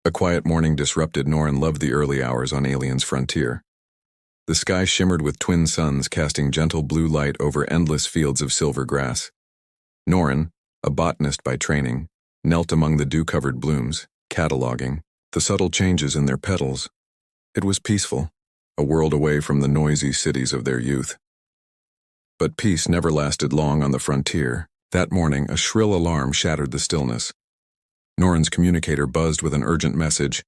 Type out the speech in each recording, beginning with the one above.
A quiet morning disrupted. Norin loved the early hours on Alien's frontier. The sky shimmered with twin suns casting gentle blue light over endless fields of silver grass. Norin, a botanist by training, knelt among the dew-covered blooms, cataloging the subtle changes in their petals. It was peaceful, a world away from the noisy cities of their youth. But peace never lasted long on the frontier. That morning, a shrill alarm shattered the stillness. Norin's communicator buzzed with an urgent message.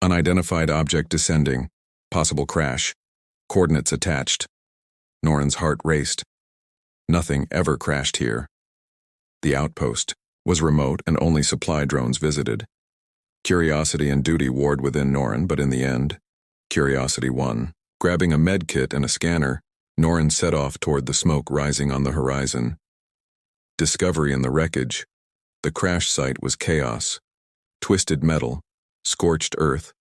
Unidentified object descending. Possible crash. Coordinates attached. Norin's heart raced. Nothing ever crashed here. The outpost was remote and only supply drones visited. Curiosity and duty warred within Norin, but in the end, curiosity won. Grabbing a med kit and a scanner, Norin set off toward the smoke rising on the horizon. Discovery in the wreckage. The crash site was chaos. Twisted metal, scorched earth,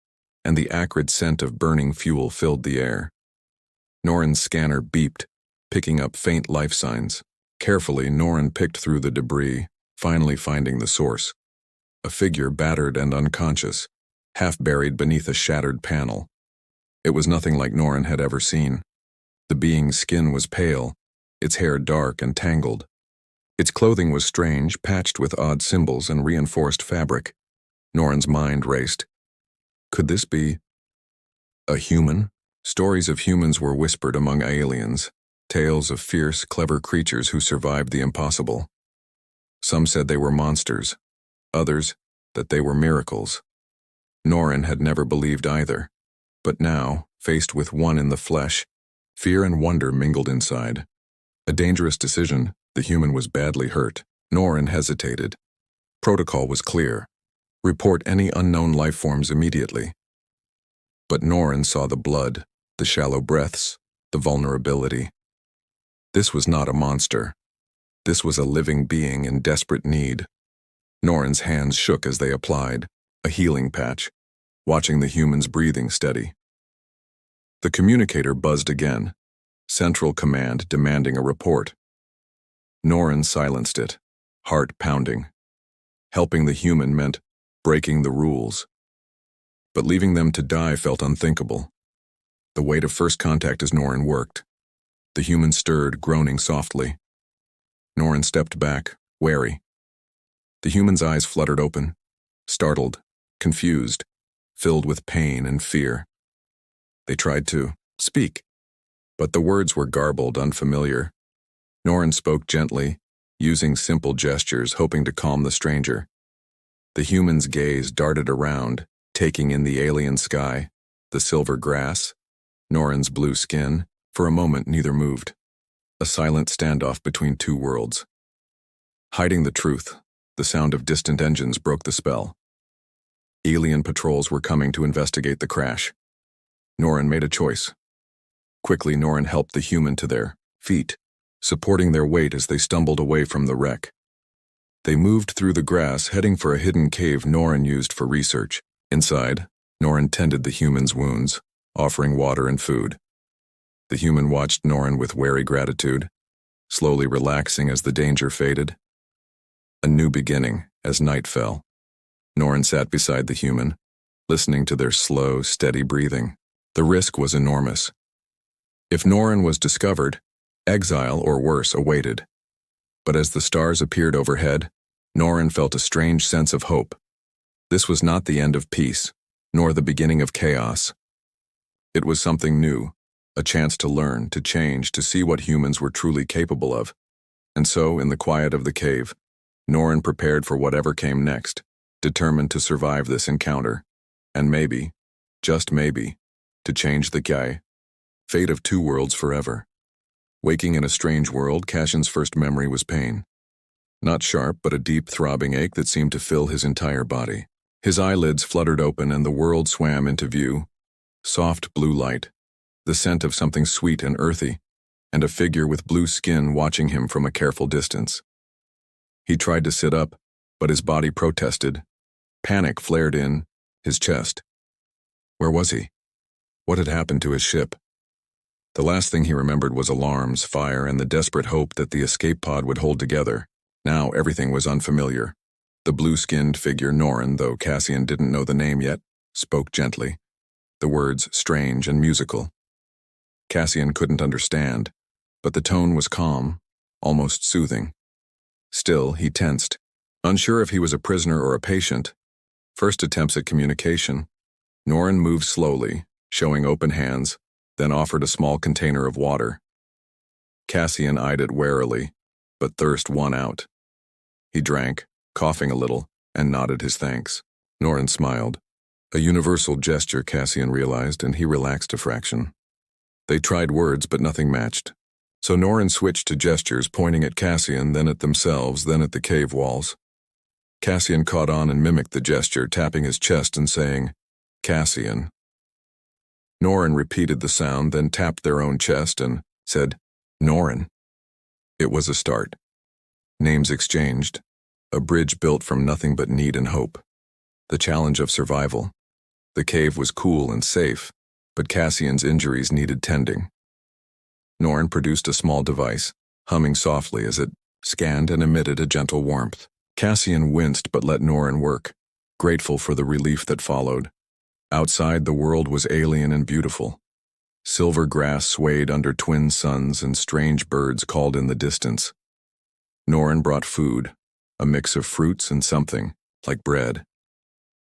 and the acrid scent of burning fuel filled the air. Norin's scanner beeped, picking up faint life signs. Carefully, Norin picked through the debris, finally finding the source. A figure battered and unconscious, half buried beneath a shattered panel. It was nothing like Norin had ever seen. The being's skin was pale, its hair dark and tangled. Its clothing was strange, patched with odd symbols and reinforced fabric. Norin's mind raced. Could this be a human? Stories of humans were whispered among aliens, tales of fierce, clever creatures who survived the impossible. Some said they were monsters, others that they were miracles. Norin had never believed either, but now, faced with one in the flesh, fear and wonder mingled inside. A dangerous decision. The human was badly hurt. Norin hesitated. Protocol was clear. Report any unknown life forms immediately. But Norin saw the blood, the shallow breaths, the vulnerability. This was not a monster. This was a living being in desperate need. Norin's hands shook as they applied, a healing patch, watching the human's breathing steady. The communicator buzzed again, Central Command demanding a report. Norin silenced it, heart pounding. Helping the human meant breaking the rules. But leaving them to die felt unthinkable. The weight of first contact as Norin worked. The human stirred, groaning softly. Norin stepped back, wary. The human's eyes fluttered open, startled, confused, filled with pain and fear. They tried to speak, but the words were garbled, unfamiliar. Norin spoke gently, using simple gestures, hoping to calm the stranger. The human's gaze darted around, taking in the alien sky, the silver grass, Norin's blue skin. For a moment, neither moved. A silent standoff between two worlds. Hiding the truth, the sound of distant engines broke the spell. Alien patrols were coming to investigate the crash. Norin made a choice. Quickly, Norin helped the human to their feet, supporting their weight as they stumbled away from the wreck. They moved through the grass, heading for a hidden cave Norin used for research. Inside, Norin tended the human's wounds, offering water and food. The human watched Norin with wary gratitude, slowly relaxing as the danger faded. A new beginning as night fell. Norin sat beside the human, listening to their slow, steady breathing. The risk was enormous. If Norin was discovered, exile or worse awaited. But as the stars appeared overhead, Norin felt a strange sense of hope. This was not the end of peace, nor the beginning of chaos. It was something new, a chance to learn, to change, to see what humans were truly capable of. And so, in the quiet of the cave, Norin prepared for whatever came next, determined to survive this encounter, and maybe, just maybe, to change the fate of two worlds forever. Waking in a strange world, Cashin's first memory was pain. Not sharp, but a deep, throbbing ache that seemed to fill his entire body. His eyelids fluttered open and the world swam into view. Soft blue light, the scent of something sweet and earthy, and a figure with blue skin watching him from a careful distance. He tried to sit up, but his body protested. Panic flared in his chest. Where was he? What had happened to his ship? The last thing he remembered was alarms, fire, and the desperate hope that the escape pod would hold together. Now everything was unfamiliar. The blue-skinned figure Norin, though Cassian didn't know the name yet, spoke gently, the words strange and musical. Cassian couldn't understand, but the tone was calm, almost soothing. Still, he tensed, unsure if he was a prisoner or a patient. First attempts at communication. Norin moved slowly, showing open hands, then offered a small container of water. Cassian eyed it warily, but thirst won out. He drank, coughing a little, and nodded his thanks. Norin smiled. A universal gesture, Cassian realized, and he relaxed a fraction. They tried words, but nothing matched. So Norin switched to gestures, pointing at Cassian, then at themselves, then at the cave walls. Cassian caught on and mimicked the gesture, tapping his chest and saying, "Cassian." Norin repeated the sound, then tapped their own chest and said, "Norin." It was a start. Names exchanged. A bridge built from nothing but need and hope. The challenge of survival. The cave was cool and safe, but Cassian's injuries needed tending. Norin produced a small device, humming softly as it scanned and emitted a gentle warmth. Cassian winced but let Norin work, grateful for the relief that followed. Outside, the world was alien and beautiful. Silver grass swayed under twin suns and strange birds called in the distance. Norin brought food, a mix of fruits and something, like bread.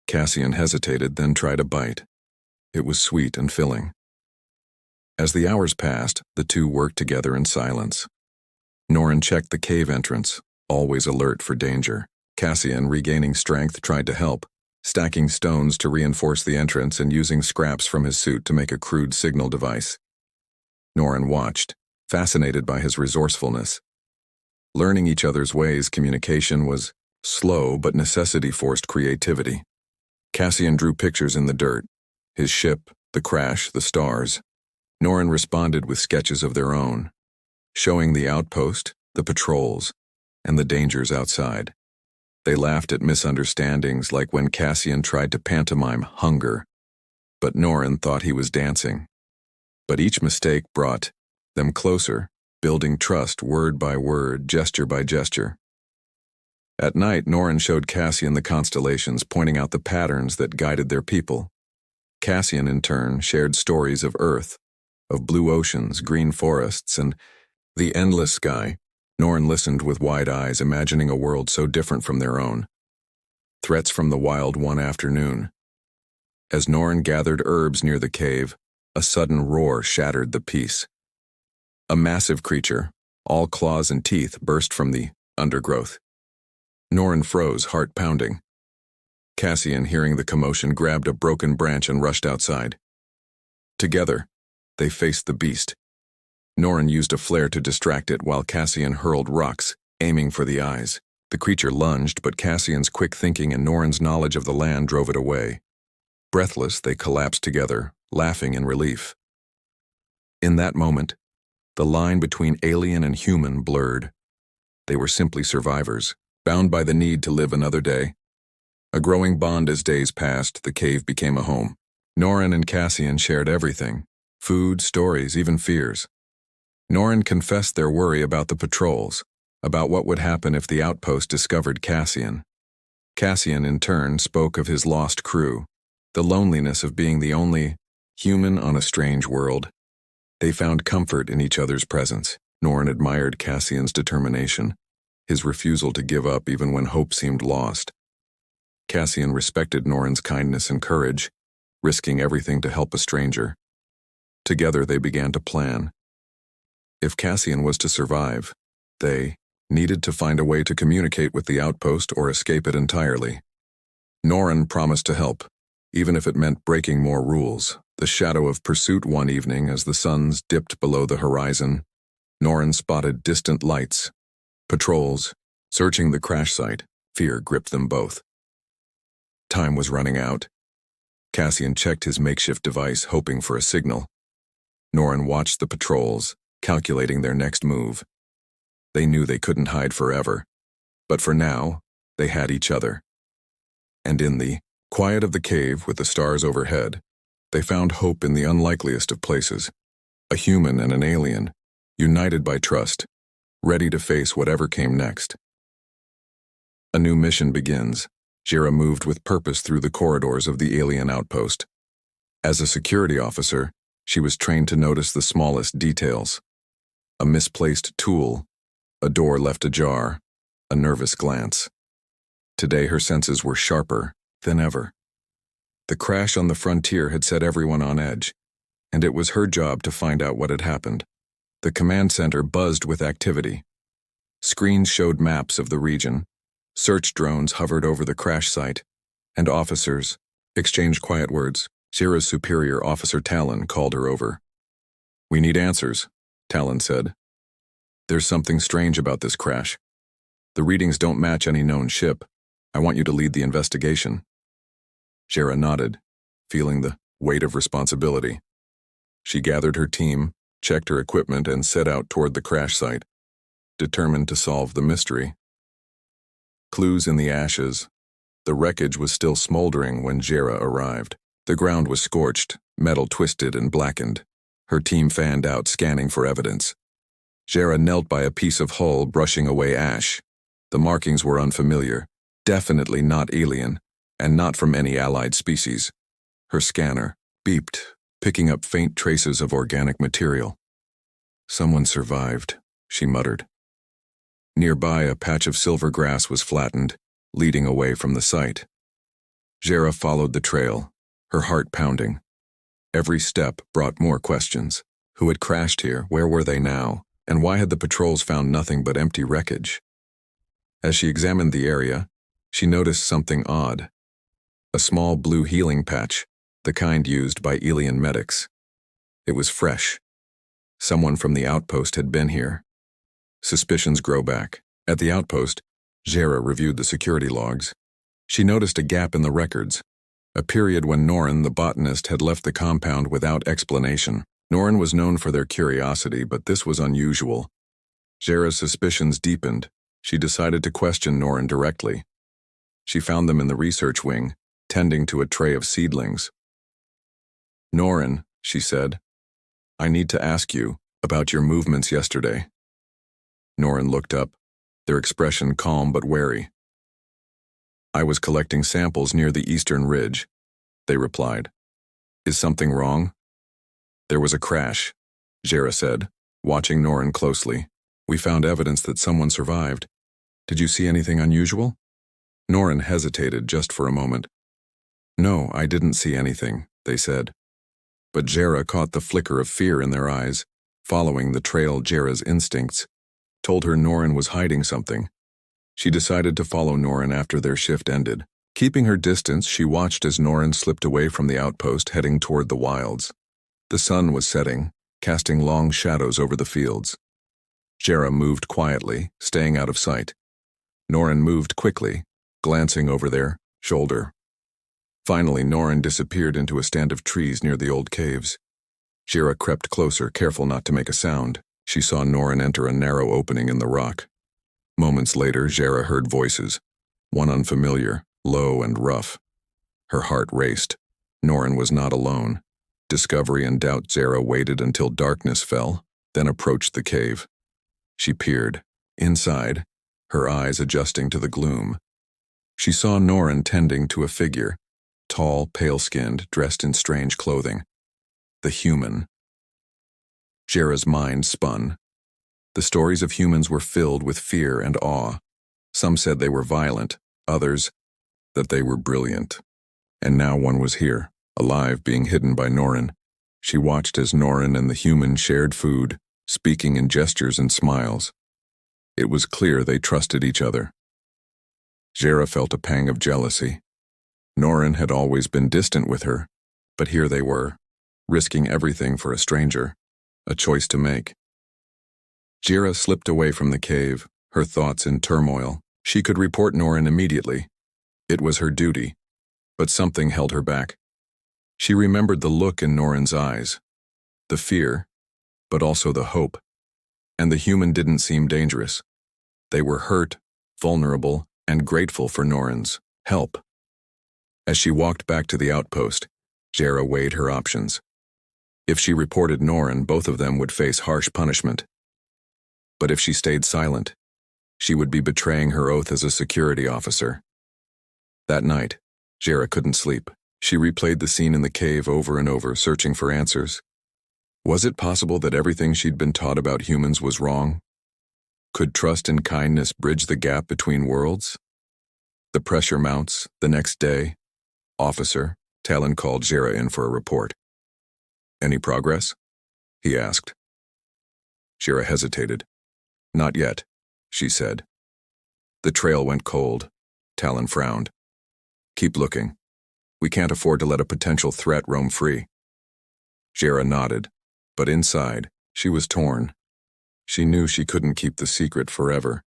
Cassian hesitated, then tried a bite. It was sweet and filling. As the hours passed, the two worked together in silence. Norin checked the cave entrance, always alert for danger. Cassian, regaining strength, tried to help, stacking stones to reinforce the entrance and using scraps from his suit to make a crude signal device. Norin watched, fascinated by his resourcefulness. Learning each other's ways, communication was slow, but necessity forced creativity. Cassian drew pictures in the dirt, his ship, the crash, the stars. Norin responded with sketches of their own, showing the outpost, the patrols, and the dangers outside. They laughed at misunderstandings, like when Cassian tried to pantomime hunger, but Norin thought he was dancing. But each mistake brought them closer, building trust word by word, gesture by gesture. At night, Norin showed Cassian the constellations, pointing out the patterns that guided their people. Cassian, in turn, shared stories of Earth, of blue oceans, green forests, and the endless sky. Norin listened with wide eyes, imagining a world so different from their own. Threats from the wild one afternoon. As Norin gathered herbs near the cave, a sudden roar shattered the peace. A massive creature, all claws and teeth, burst from the undergrowth. Norin froze, heart pounding. Cassian, hearing the commotion, grabbed a broken branch and rushed outside. Together, they faced the beast. Norin used a flare to distract it while Cassian hurled rocks, aiming for the eyes. The creature lunged, but Cassian's quick thinking and Norin's knowledge of the land drove it away. Breathless, they collapsed together, laughing in relief. In that moment, the line between alien and human blurred. They were simply survivors, bound by the need to live another day. A growing bond as days passed, the cave became a home. Norin and Cassian shared everything: food, stories, even fears. Norin confessed their worry about the patrols, about what would happen if the outpost discovered Cassian. Cassian, in turn, spoke of his lost crew, the loneliness of being the only human on a strange world. They found comfort in each other's presence. Norin admired Cassian's determination, his refusal to give up even when hope seemed lost. Cassian respected Norin's kindness and courage, risking everything to help a stranger. Together they began to plan. If Cassian was to survive, they needed to find a way to communicate with the outpost or escape it entirely. Norin promised to help, even if it meant breaking more rules. The shadow of pursuit one evening, as the suns dipped below the horizon, Norin spotted distant lights. Patrols, searching the crash site. Fear gripped them both. Time was running out. Cassian checked his makeshift device, hoping for a signal. Norin watched the patrols, calculating their next move. They knew they couldn't hide forever, but for now, they had each other. And in the quiet of the cave with the stars overhead, they found hope in the unlikeliest of places. A human and an alien, united by trust, ready to face whatever came next. A new mission begins. Jira moved with purpose through the corridors of the alien outpost. As a security officer, she was trained to notice the smallest details. A misplaced tool, a door left ajar, a nervous glance. Today her senses were sharper than ever. The crash on the frontier had set everyone on edge, and it was her job to find out what had happened. The command center buzzed with activity. Screens showed maps of the region, search drones hovered over the crash site, and officers exchanged quiet words. Jira's superior, Officer Talon, called her over. "We need answers," Talon said. "There's something strange about this crash. The readings don't match any known ship. I want you to lead the investigation." Jira nodded, feeling the weight of responsibility. She gathered her team, checked her equipment, and set out toward the crash site, determined to solve the mystery. Clues in the ashes. The wreckage was still smoldering when Jira arrived. The ground was scorched, metal twisted and blackened. Her team fanned out, scanning for evidence. Jira knelt by a piece of hull, brushing away ash. The markings were unfamiliar, definitely not alien, and not from any allied species. Her scanner beeped, picking up faint traces of organic material. "Someone survived," she muttered. Nearby, a patch of silver grass was flattened, leading away from the site. Jira followed the trail, her heart pounding. Every step brought more questions. Who had crashed here? Where were they now? And why had the patrols found nothing but empty wreckage? As she examined the area, she noticed something odd. A small blue healing patch, the kind used by alien medics. It was fresh. Someone from the outpost had been here. Suspicions grow back. At the outpost, Jira reviewed the security logs. She noticed a gap in the records, a period when Norin, the botanist, had left the compound without explanation. Norin was known for their curiosity, but this was unusual. Jira's suspicions deepened. She decided to question Norin directly. She found them in the research wing, tending to a tray of seedlings. "Norin," she said, "I need to ask you about your movements yesterday." Norin looked up, their expression calm but wary. "I was collecting samples near the eastern ridge," they replied. "Is something wrong?" "There was a crash," Jira said, watching Norin closely. "We found evidence that someone survived. Did you see anything unusual?" Norin hesitated just for a moment. "No, I didn't see anything," they said. But Jira caught the flicker of fear in their eyes. Following the trail, Jira's instincts told her Norin was hiding something. She decided to follow Norin after their shift ended. Keeping her distance, she watched as Norin slipped away from the outpost, heading toward the wilds. The sun was setting, casting long shadows over the fields. Jira moved quietly, staying out of sight. Norin moved quickly, glancing over their shoulder. Finally, Norin disappeared into a stand of trees near the old caves. Jira crept closer, careful not to make a sound. She saw Norin enter a narrow opening in the rock. Moments later, Jira heard voices, one unfamiliar, low and rough. Her heart raced. Norin was not alone. Discovery and doubt. Jira waited until darkness fell, then approached the cave. She peered. Inside, her eyes adjusting to the gloom. She saw Norin tending to a figure, tall, pale-skinned, dressed in strange clothing. The human. Jira's mind spun. The stories of humans were filled with fear and awe. Some said they were violent, others that they were brilliant. And now one was here, alive, being hidden by Norin. She watched as Norin and the human shared food, speaking in gestures and smiles. It was clear they trusted each other. Jira felt a pang of jealousy. Norin had always been distant with her, but here they were, risking everything for a stranger, a choice to make. Jira slipped away from the cave, her thoughts in turmoil. She could report Norin immediately. It was her duty, but something held her back. She remembered the look in Norin's eyes, the fear, but also the hope. And the human didn't seem dangerous. They were hurt, vulnerable, and grateful for Norin's help. As she walked back to the outpost, Jira weighed her options. If she reported Norin, both of them would face harsh punishment. But if she stayed silent, She would be betraying her oath as a security officer. That night, Jera couldn't sleep. She replayed the scene in the cave over and over, searching for answers. Was it possible that everything she'd been taught about humans was wrong? Could trust and kindness bridge the gap between worlds? The pressure mounts. The next day, "Officer," Talon called Jera in for a report. "Any progress?" he asked. Jera hesitated. "Not yet," she said. The trail went cold. Talon frowned. "Keep looking. We can't afford to let a potential threat roam free." Jera nodded, but inside, she was torn. She knew she couldn't keep the secret forever.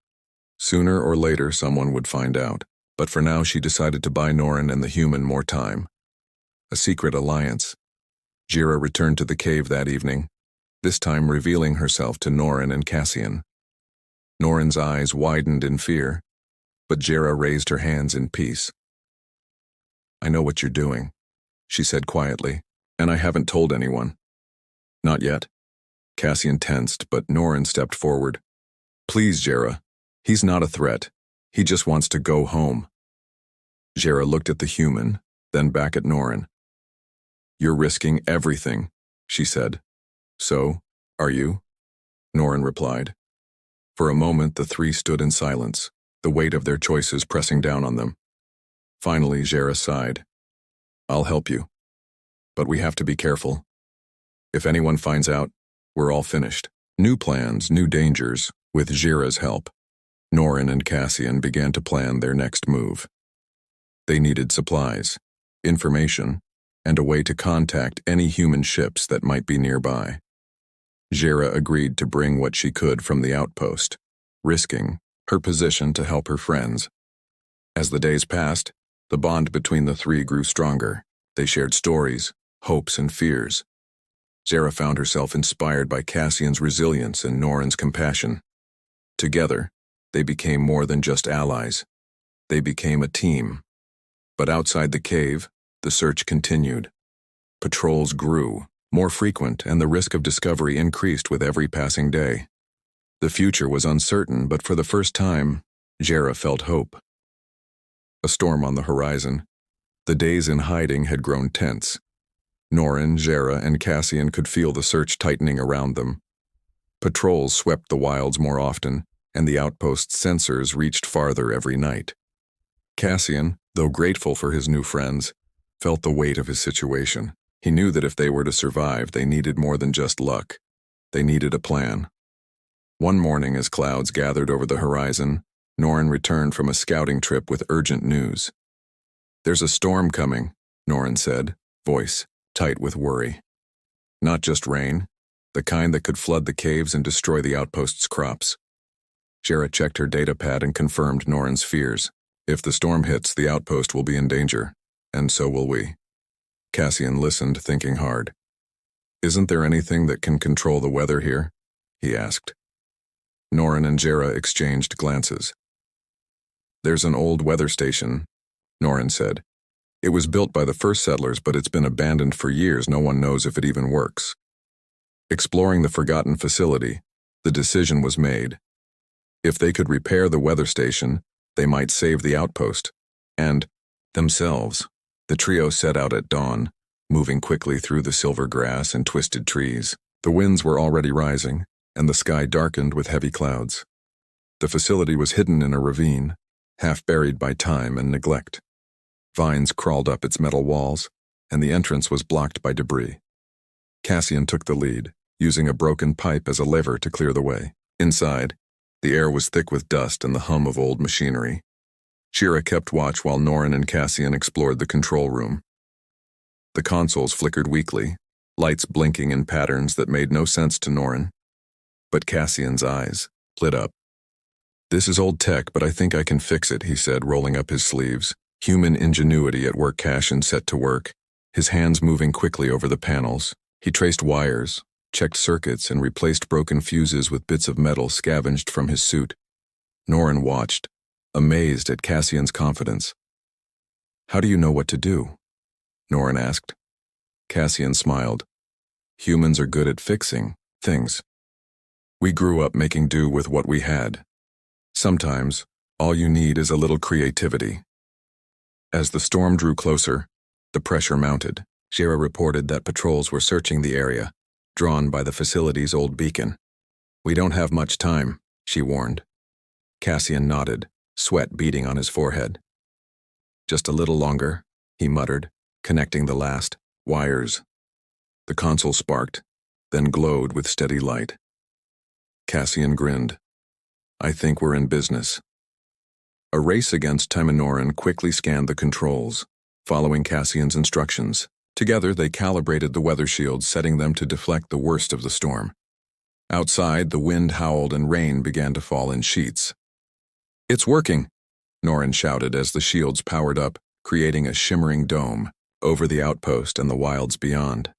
Sooner or later, someone would find out, but for now she decided to buy Norrin and the human more time. A secret alliance. Jera returned to the cave that evening, this time revealing herself to Norrin and Cassian. Norrin's eyes widened in fear, but Jera raised her hands in peace. "I know what you're doing," she said quietly, "and I haven't told anyone." "Not yet." Cassian tensed, but Norrin stepped forward. "Please, Jera. He's not a threat. He just wants to go home." Jera looked at the human, then back at Norrin. "You're risking everything," she said. "So, are you?" Norrin replied. For a moment, the three stood in silence, the weight of their choices pressing down on them. Finally, Jera sighed. "I'll help you. But we have to be careful. If anyone finds out, we're all finished." New plans, new dangers. With Jera's help, Norrin and Cassian began to plan their next move. They needed supplies, information, and a way to contact any human ships that might be nearby. Jera agreed to bring what she could from the outpost, risking her position to help her friends. As the days passed, the bond between the three grew stronger. They shared stories, hopes, and fears. Jera found herself inspired by Cassian's resilience and Norrin's compassion. Together, they became more than just allies. They became a team. But outside the cave, the search continued. Patrols grew, more frequent, and the risk of discovery increased with every passing day. The future was uncertain, but for the first time, Jera felt hope. A storm on the horizon. The days in hiding had grown tense. Norrin, Jera, and Cassian could feel the search tightening around them. Patrols swept the wilds more often, and the outpost's sensors reached farther every night. Cassian, though grateful for his new friends, felt the weight of his situation. He knew that if they were to survive, they needed more than just luck. They needed a plan. One morning, as clouds gathered over the horizon, Norrin returned from a scouting trip with urgent news. "There's a storm coming," Norrin said, voice tight with worry. Not just rain, the kind that could flood the caves and destroy the outpost's crops. Jera checked her data pad and confirmed Norrin's fears. "If the storm hits, the outpost will be in danger, and so will we." Cassian listened, thinking hard. "Isn't there anything that can control the weather here?" he asked. Norrin and Jera exchanged glances. "There's an old weather station," Norrin said. "It was built by the first settlers, but it's been abandoned for years. No one knows if it even works." Exploring the forgotten facility, the decision was made. If they could repair the weather station, they might save the outpost and themselves. The trio set out at dawn, moving quickly through the silver grass and twisted trees. The winds were already rising, and the sky darkened with heavy clouds. The facility was hidden in a ravine, half buried by time and neglect. Vines crawled up its metal walls, and the entrance was blocked by debris. Cassian took the lead, using a broken pipe as a lever to clear the way. Inside, the air was thick with dust and the hum of old machinery. Jera kept watch while Norrin and Cassian explored the control room. The consoles flickered weakly, lights blinking in patterns that made no sense to Norrin. But Cassian's eyes lit up. "This is old tech, but I think I can fix it," he said, rolling up his sleeves. Human ingenuity at work. Cassian set to work, his hands moving quickly over the panels. He traced wires, checked circuits, and replaced broken fuses with bits of metal scavenged from his suit. Norrin watched, amazed at Cassian's confidence. "How do you know what to do?" Norrin asked. Cassian smiled. "Humans are good at fixing things. We grew up making do with what we had." Sometimes, all you need is a little creativity. As the storm drew closer, the pressure mounted. Shira reported that patrols were searching the area, drawn by the facility's old beacon. "We don't have much time," she warned. Cassian nodded, sweat beading on his forehead. "Just a little longer," he muttered, connecting the last wires. The console sparked, then glowed with steady light. Cassian grinned. "I think we're in business." A race against time and Norin quickly scanned the controls, following Cassian's instructions. Together, they calibrated the weather shields, setting them to deflect the worst of the storm. Outside, the wind howled and rain began to fall in sheets. "It's working," Norin shouted as the shields powered up, creating a shimmering dome over the outpost and the wilds beyond.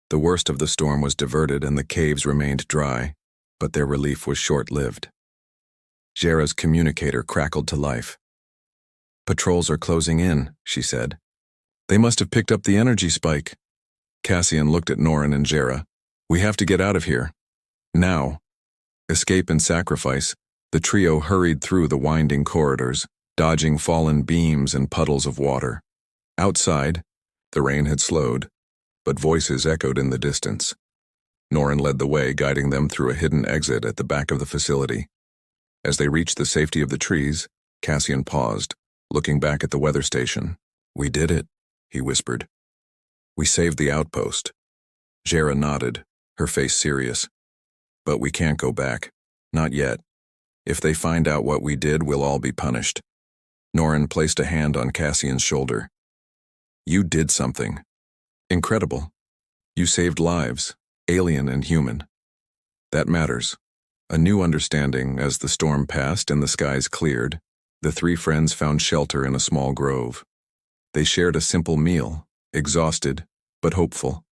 The worst of the storm was diverted and the caves remained dry, but their relief was short-lived. Jera's communicator crackled to life. "Patrols are closing in," she said. "They must have picked up the energy spike." Cassian looked at Norin and Jera. "We have to get out of here. Now." Escape and sacrifice, the trio hurried through the winding corridors, dodging fallen beams and puddles of water. Outside, the rain had slowed, but voices echoed in the distance. Norin led the way, guiding them through a hidden exit at the back of the facility. As they reached the safety of the trees, Cassian paused, looking back at the weather station. "We did it," he whispered. "We saved the outpost." Jera nodded, her face serious. "But we can't go back. Not yet. If they find out what we did, we'll all be punished." Norin placed a hand on Cassian's shoulder. "You did something. Incredible. You saved lives, alien and human. That matters." A new understanding as the storm passed and the skies cleared, the three friends found shelter in a small grove. They shared a simple meal, exhausted, but hopeful.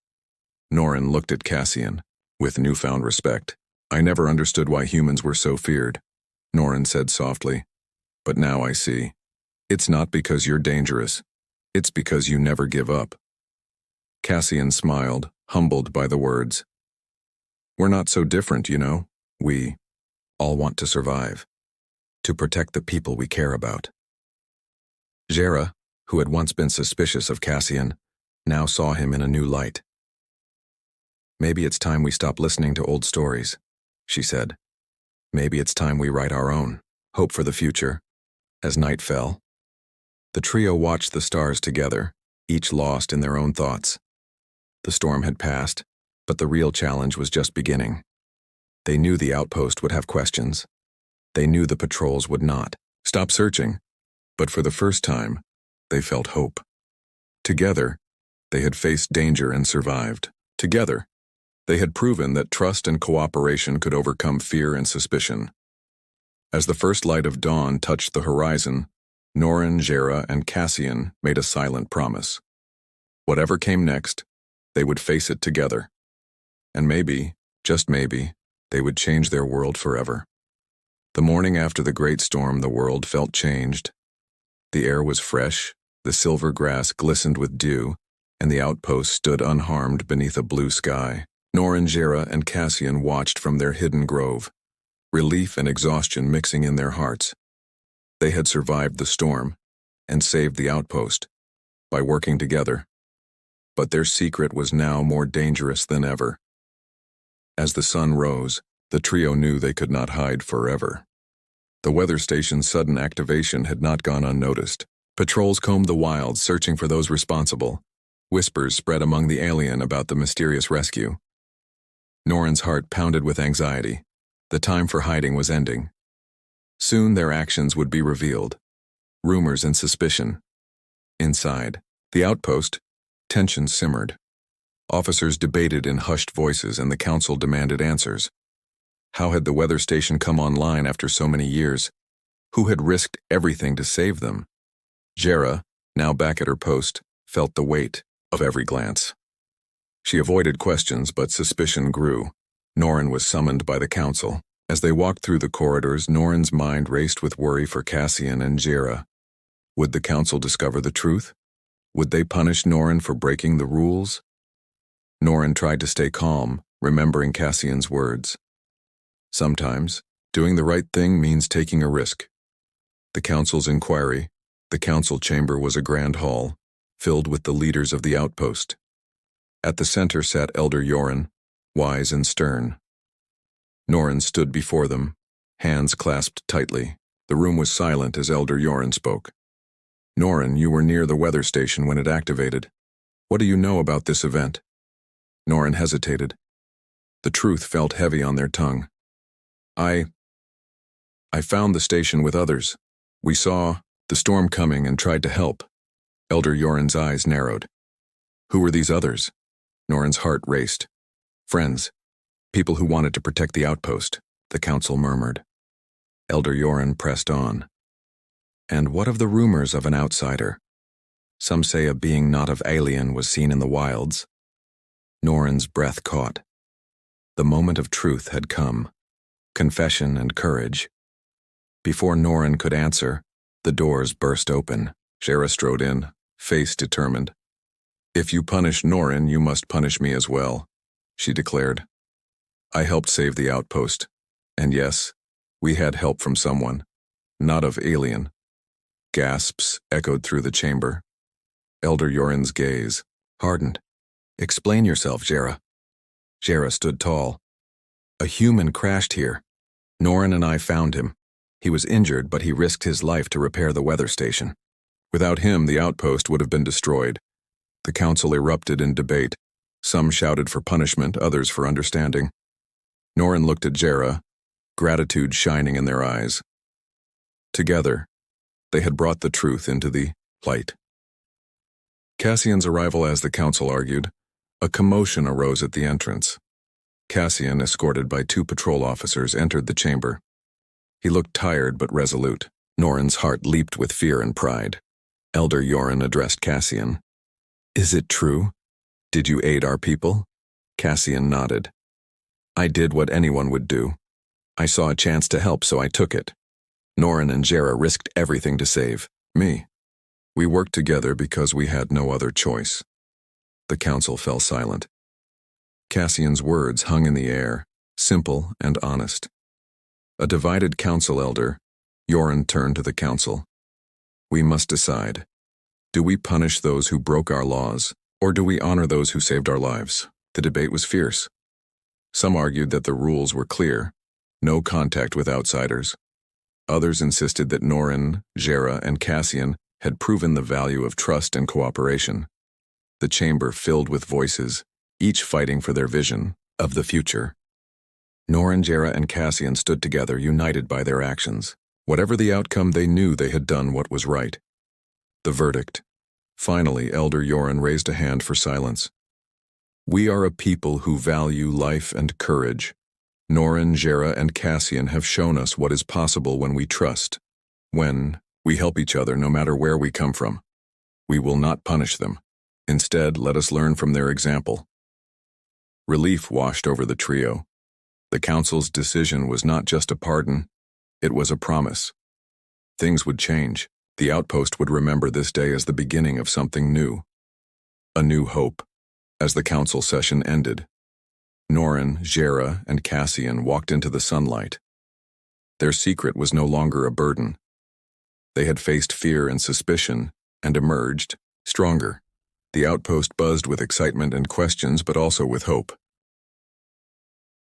Norin looked at Cassian with newfound respect. "I never understood why humans were so feared," Norin said softly. "But now I see. It's not because you're dangerous. It's because you never give up." Cassian smiled, humbled by the words. "We're not so different, you know. We all want to survive, to protect the people we care about." Jera, who had once been suspicious of Cassian, now saw him in a new light. "Maybe it's time we stop listening to old stories," she said. "Maybe it's time we write our own, hope for the future." As night fell, the trio watched the stars together, each lost in their own thoughts. The storm had passed, but the real challenge was just beginning. They knew the outpost would have questions. They knew the patrols would not stop searching. But for the first time, they felt hope. Together, they had faced danger and survived. Together, they had proven that trust and cooperation could overcome fear and suspicion. As the first light of dawn touched the horizon, Norin, Jera, and Cassian made a silent promise. Whatever came next, they would face it together. And maybe, just maybe, they would change their world forever. The morning after the great storm, the world felt changed. The air was fresh, the silver grass glistened with dew, and the outpost stood unharmed beneath a blue sky. Norin, Jera, and Cassian watched from their hidden grove, relief and exhaustion mixing in their hearts. They had survived the storm and saved the outpost by working together. But their secret was now more dangerous than ever. As the sun rose, the trio knew they could not hide forever. The weather station's sudden activation had not gone unnoticed. Patrols combed the wilds, searching for those responsible. Whispers spread among the alien about the mysterious rescue. Norin's heart pounded with anxiety. The time for hiding was ending. Soon their actions would be revealed. Rumors and suspicion. Inside the outpost, tension simmered. Officers debated in hushed voices and the council demanded answers. How had the weather station come online after so many years? Who had risked everything to save them? Jera, now back at her post, felt the weight of every glance. She avoided questions, but suspicion grew. Norin was summoned by the council. As they walked through the corridors, Norin's mind raced with worry for Cassian and Jera. Would the council discover the truth? Would they punish Norin for breaking the rules? Norin tried to stay calm, remembering Cassian's words. Sometimes, Doing the right thing means taking a risk. The council's inquiry, the council chamber was a grand hall, filled with the leaders of the outpost. At the center sat Elder Yoren, wise and stern. Norin stood before them, hands clasped tightly. The room was silent as Elder Yoren spoke. Norin, you were near the weather station when it activated. What do you know about this event? Norin hesitated. The truth felt heavy on their tongue. I found the station with others. We saw the storm coming and tried to help. Elder Yoren's eyes narrowed. Who were these others? Norin's heart raced. Friends. People who wanted to protect the outpost, the council murmured. Elder Yoren pressed on. And what of the rumors of an outsider? Some say a being not of alien was seen in the wilds. Norin's breath caught. The moment of truth had come. Confession and courage. Before Norin could answer, the doors burst open. Jera strode in, face determined. If you punish Norin, you must punish me as well, she declared. I helped save the outpost, and yes, we had help from someone, not of alien. Gasps echoed through the chamber. Elder Yoren's gaze hardened. Explain yourself, Jera. Jera stood tall. A human crashed here. Norin and I found him. He was injured, but he risked his life to repair the weather station. Without him, the outpost would have been destroyed. The council erupted in debate. Some shouted for punishment, others for understanding. Norin looked at Jera, gratitude shining in their eyes. Together, they had brought the truth into the light. Cassian's arrival, as the council argued, a commotion arose at the entrance. Cassian, escorted by 2 patrol officers, entered the chamber. He looked tired but resolute. Norin's heart leaped with fear and pride. Elder Yoren addressed Cassian. Is it true? Did you aid our people? Cassian nodded. I did what anyone would do. I saw a chance to help, so I took it. Norin and Jera risked everything to save me. We worked together because we had no other choice. The council fell silent. Cassian's words hung in the air, simple and honest. A divided council elder, Yoren turned to the council. We must decide. Do we punish those who broke our laws, or do we honor those who saved our lives? The debate was fierce. Some argued that the rules were clear, no contact with outsiders. Others insisted that Norin, Jera, and Cassian had proven the value of trust and cooperation. The chamber filled with voices, each fighting for their vision of the future. Norin, Jera, and Cassian stood together, united by their actions. Whatever the outcome, they knew they had done what was right. The verdict. Finally, Elder Yoren raised a hand for silence. We are a people who value life and courage. Norin, Jera, and Cassian have shown us what is possible when we trust. When we help each other no matter where we come from. We will not punish them. Instead, let us learn from their example. Relief washed over the trio. The council's decision was not just a pardon, it was a promise. Things would change. The outpost would remember this day as the beginning of something new. A new hope. As the council session ended, Norin, Jera, and Cassian walked into the sunlight. Their secret was no longer a burden. They had faced fear and suspicion and emerged stronger. The outpost buzzed with excitement and questions, but also with hope.